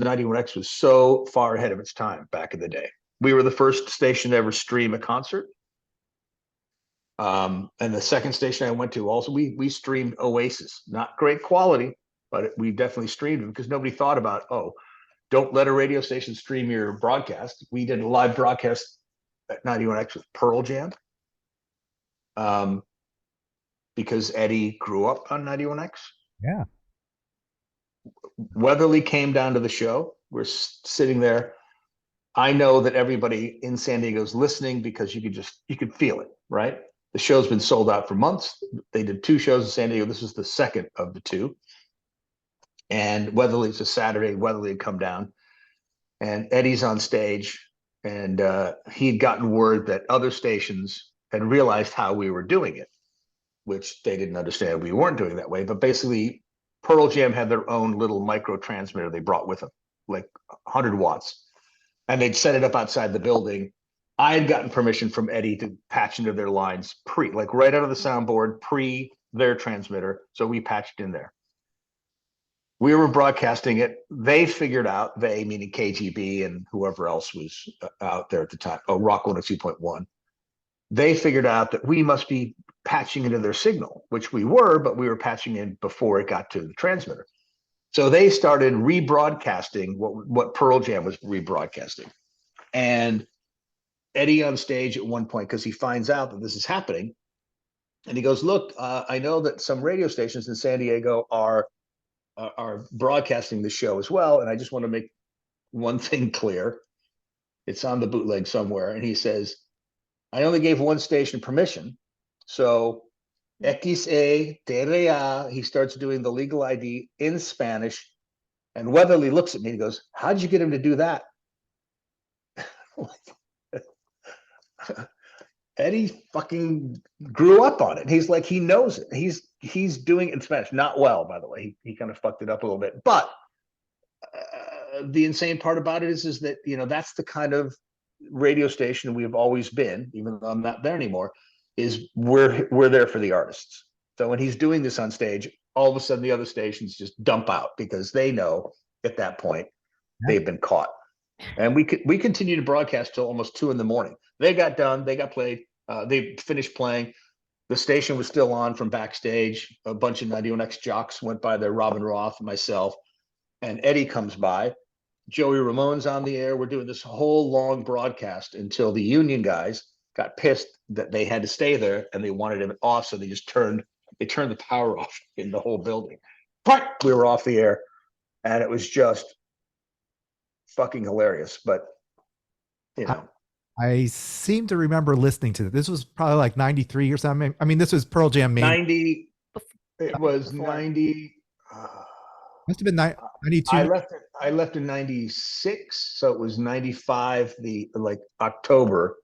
the 91X was so far ahead of its time back in the day. We were the first station to ever stream a concert. And the second station I went to also, we streamed Oasis. Not great quality, but we definitely streamed them because nobody thought about, oh, don't let a radio station stream your broadcast. We did a live broadcast at 91X with Pearl Jam. Because Eddie grew up on 91X. Yeah. Weatherly came down to the show. We're sitting there. I know that everybody in San Diego is listening because you could feel it, right? The show's been sold out for months. They did 2 shows in San Diego. This was the second of the 2. And Weatherly's a Saturday. Weatherly had come down, and Eddie's on stage, and he'd gotten word that other stations had realized how we were doing it, which they didn't understand. We weren't doing that way, but basically Pearl Jam had their own little micro transmitter they brought with them, like 100 watts. And they'd set it up outside the building. I had gotten permission from Eddie to patch into their lines like right out of the soundboard, pre their transmitter. So we patched in there. We were broadcasting it. They figured out, they meaning KGB and whoever else was out there at the time. Oh, Rock 102.1. They figured out that we must be patching into their signal, which we were, but we were patching in before it got to the transmitter. So they started rebroadcasting what Pearl Jam was rebroadcasting. And Eddie on stage at one point, because he finds out that this is happening, and he goes, look, I know that some radio stations in San Diego are broadcasting the show as well, and I just want to make one thing clear. It's on the bootleg somewhere. And he says, I only gave one station permission. So XA Terea, he starts doing the legal ID in Spanish. And Weatherly looks at me and goes, how'd you get him to do that? Eddie fucking grew up on it. He's like, he knows it. He's doing it in Spanish. Not well, by the way. He kind of fucked it up a little bit. But the insane part about it is that, that's the kind of radio station we've always been, even though I'm not there anymore, is we're there for the artists. So when he's doing this on stage, all of a sudden the other stations just dump out because they know at that point they've been caught. And we continued to broadcast till almost 2 a.m. They got done, they got played, they finished playing. The station was still on from backstage. A bunch of 91X jocks went by there, Robin Roth, myself, and Eddie comes by. Joey Ramone's on the air. We're doing this whole long broadcast until the union guys got pissed that they had to stay there and they wanted him off. So they turned the power off in the whole building. But we were off the air, and it was just fucking hilarious. But I seem to remember listening to it. This was probably like 93 or something. I mean, this was Pearl Jam. 90. It was 90. Must have been 92. I left in 96, so it was 95. October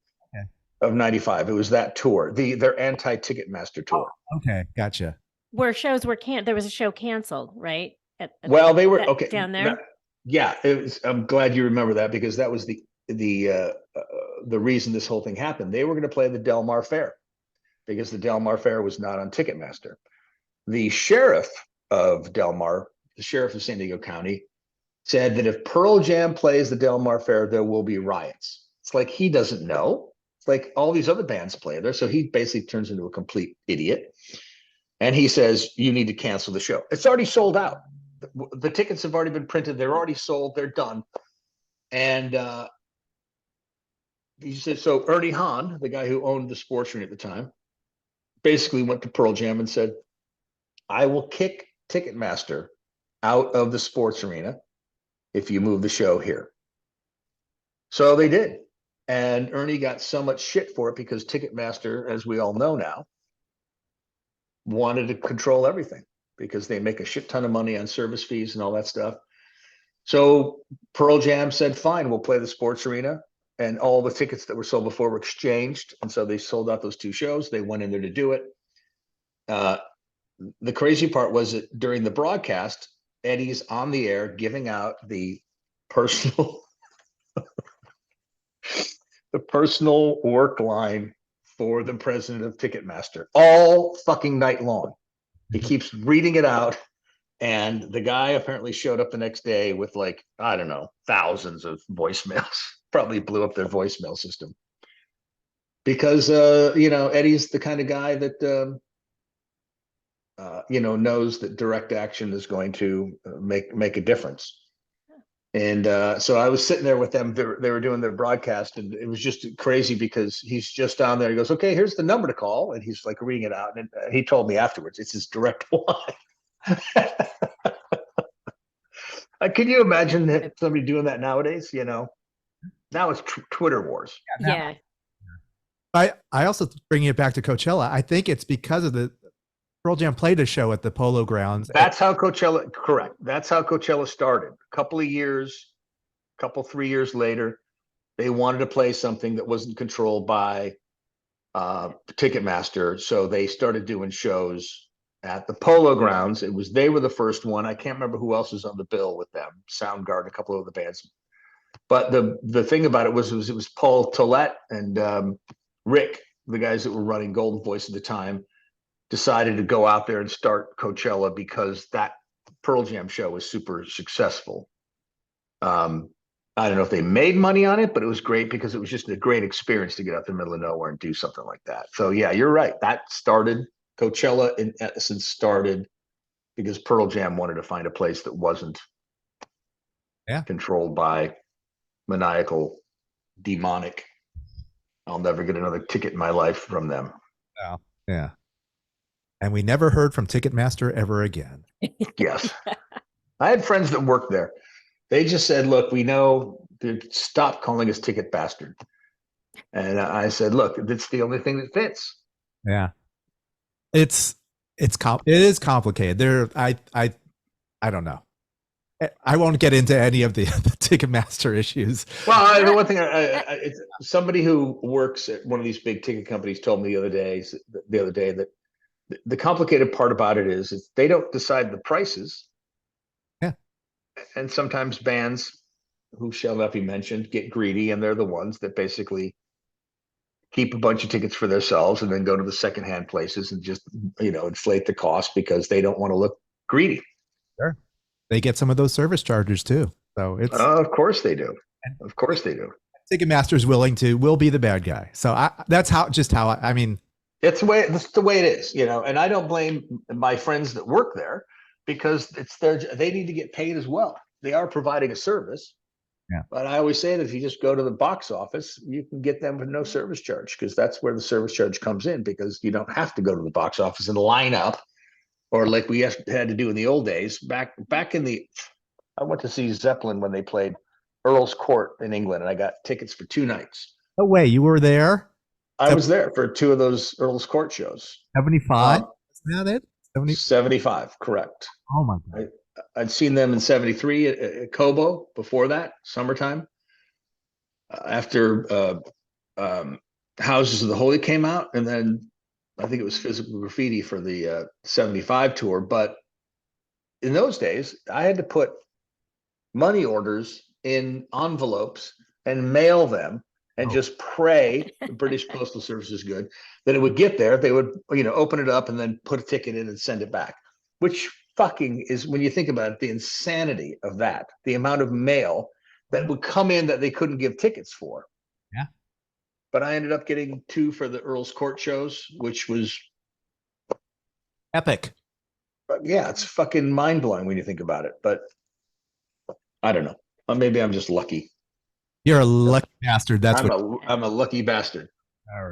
of 95. It was that tour, their anti-Ticketmaster tour. Oh, okay, gotcha. Where shows were there was a show canceled, right? They were okay down there. It was. I'm glad you remember that because that was the reason this whole thing happened. They were going to play the Del Mar Fair because the Del Mar Fair was not on Ticketmaster. The sheriff of Del Mar, the sheriff of San Diego County, said that if Pearl Jam plays the Del Mar Fair, there will be riots. It's like he doesn't know. It's like all these other bands play there. So he basically turns into a complete idiot. And he says, you need to cancel the show. It's already sold out. The tickets have already been printed. They're already sold. They're done. And he said, so Ernie Hahn, the guy who owned the sports arena at the time, basically went to Pearl Jam and said, I will kick Ticketmaster out of the sports arena if you move the show here. So they did. And Ernie got so much shit for it because Ticketmaster, as we all know now, wanted to control everything because they make a shit ton of money on service fees and all that stuff. So Pearl Jam said, fine, we'll play the sports arena. And all the tickets that were sold before were exchanged. And so they sold out those 2 shows. They went in there to do it. The crazy part was that during the broadcast, Eddie's on the air giving out the personal work line for the president of Ticketmaster all fucking night long. He keeps reading it out And the guy apparently showed up the next day with like, I don't know, thousands of voicemails. Probably blew up their voicemail system. Because Eddie's the kind of guy that knows that direct action is going to make a difference. And so I was sitting there with them. They were doing their broadcast, and it was just crazy because he's just down there. He goes, "Okay, here's the number to call," and he's like reading it out. And he told me afterwards, it's his direct line. Can you imagine that somebody doing that nowadays? Now it's Twitter wars. Yeah. I also bringing it back to Coachella. I think it's because of the Pearl Jam played a show at the Polo Grounds. That's how Coachella. Correct. That's how Coachella started. A couple 3 years later, they wanted to play something that wasn't controlled by Ticketmaster, so they started doing shows at the Polo Grounds. They were the first one. I can't remember who else was on the bill with them. Soundgarden, a couple of other bands. But the thing about it was Paul Tollett and Rick, the guys that were running Golden Voice at the time, decided to go out there and start Coachella because that Pearl Jam show was super successful. I don't know if they made money on it, but it was great because it was just a great experience to get out in the middle of nowhere and do something like that. So yeah, you're right. That started Coachella in essence started because Pearl Jam wanted to find a place that wasn't controlled by maniacal, demonic. I'll never get another ticket in my life from them. Oh, yeah. And we never heard from Ticketmaster ever again. Yes. I had friends that worked there. They just said, look, we know, stop calling us Ticket Bastard. And I said, look, it's the only thing that fits. Yeah. It is complicated. I don't know. I won't get into any of the Ticketmaster issues. Well, the one thing, it's somebody who works at one of these big ticket companies told me the other day that the complicated part about it is they don't decide the prices. Yeah. And sometimes bands who shall not be mentioned get greedy, and they're the ones that basically keep a bunch of tickets for themselves and then go to the secondhand places and just, inflate the cost because they don't want to look greedy. Sure. They get some of those service charges too. So it's of course they do. Of course they do. Ticketmaster's will be the bad guy. So that's how I mean, that's the way it is, and I don't blame my friends that work there because they need to get paid as well. They are providing a service. Yeah. But I always say that if you just go to the box office, you can get them with no service charge because that's where the service charge comes in because you don't have to go to the box office and line up. Or like we had to do in the old days, back in I went to see Zeppelin when they played Earl's Court in England, and I got tickets for 2 nights. No way, you were there? I was there for 2 of those Earl's Court shows. 75? Isn't that it? 75, correct. Oh my God. I'd seen them in 73 at Cobo before that, summertime. After Houses of the Holy came out, and then I think it was Physical Graffiti for the 75 tour. But in those days, I had to put money orders in envelopes and mail them and just pray the British Postal Service is good, that it would get there. They would, open it up and then put a ticket in and send it back, which fucking is, when you think about it, the insanity of that, the amount of mail that would come in that they couldn't give tickets for. Yeah. But I ended up getting 2 for the Earl's Court shows, which was epic. Yeah, it's fucking mind blowing when you think about it. But I don't know. Maybe I'm just lucky. You're a lucky bastard. I'm a lucky bastard. All right.